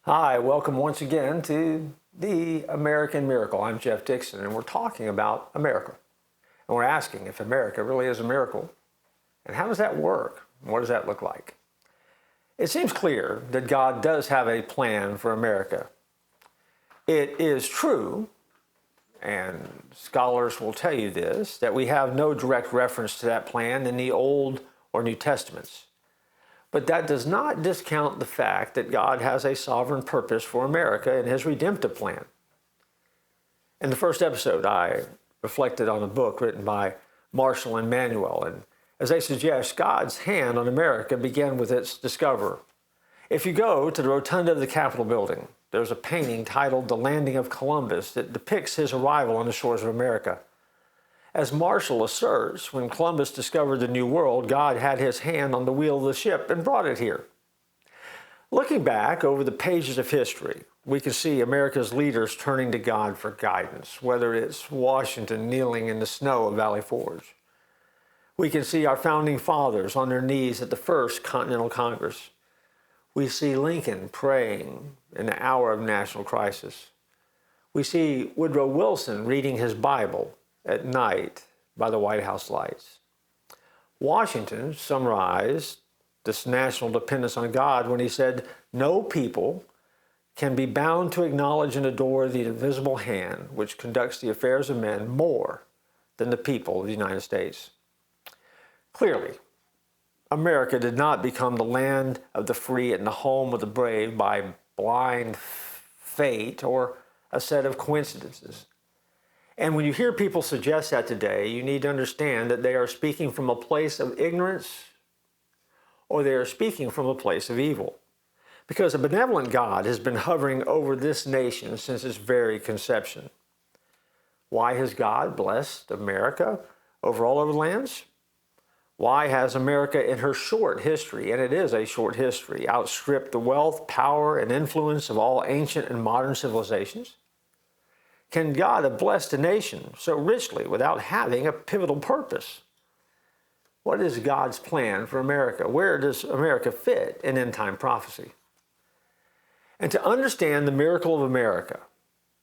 Hi, welcome once again to the American Miracle. I'm Jeff Dixon, and we're talking about America. And we're asking if America really is a miracle, and how does that work? What does that look like? It seems clear that God does have a plan for America. It is true, and scholars will tell you this, that we have no direct reference to that plan in the Old or New Testaments. But that does not discount the fact that God has a sovereign purpose for America in his redemptive plan. In the first episode, I reflected on a book written by Marshall and Manuel, and as they suggest, God's hand on America began with its discoverer. If you go to the rotunda of the Capitol building, there's a painting titled The Landing of Columbus that depicts his arrival on the shores of America. As Marshall asserts, when Columbus discovered the New World, God had his hand on the wheel of the ship and brought it here. Looking back over the pages of history, we can see America's leaders turning to God for guidance, whether it's Washington kneeling in the snow of Valley Forge. We can see our founding fathers on their knees at the First Continental Congress. We see Lincoln praying in the hour of national crisis. We see Woodrow Wilson reading his Bible at night by the White House lights. Washington summarized this national dependence on God when he said, "No people can be bound to acknowledge and adore the invisible hand which conducts the affairs of men more than the people of the United States." Clearly, America did not become the land of the free and the home of the brave by blind fate or a set of coincidences. And when you hear people suggest that today, you need to understand that they are speaking from a place of ignorance or they are speaking from a place of evil. Because a benevolent God has been hovering over this nation since its very conception. Why has God blessed America over all other lands? Why has America in her short history, and it is a short history, outstripped the wealth, power, and influence of all ancient and modern civilizations? Can God have blessed a nation so richly without having a pivotal purpose? What is God's plan for America? Where does America fit in end-time prophecy? And to understand the miracle of America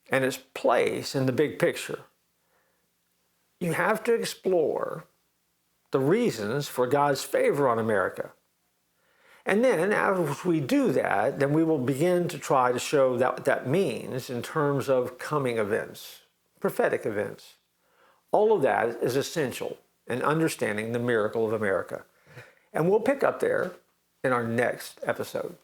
and its place in the big picture, you have to explore the reasons for God's favor on America. And then, as we do that, then we will begin to try to show what that means in terms of coming events, prophetic events. All of that is essential in understanding the miracle of America. And we'll pick up there in our next episode.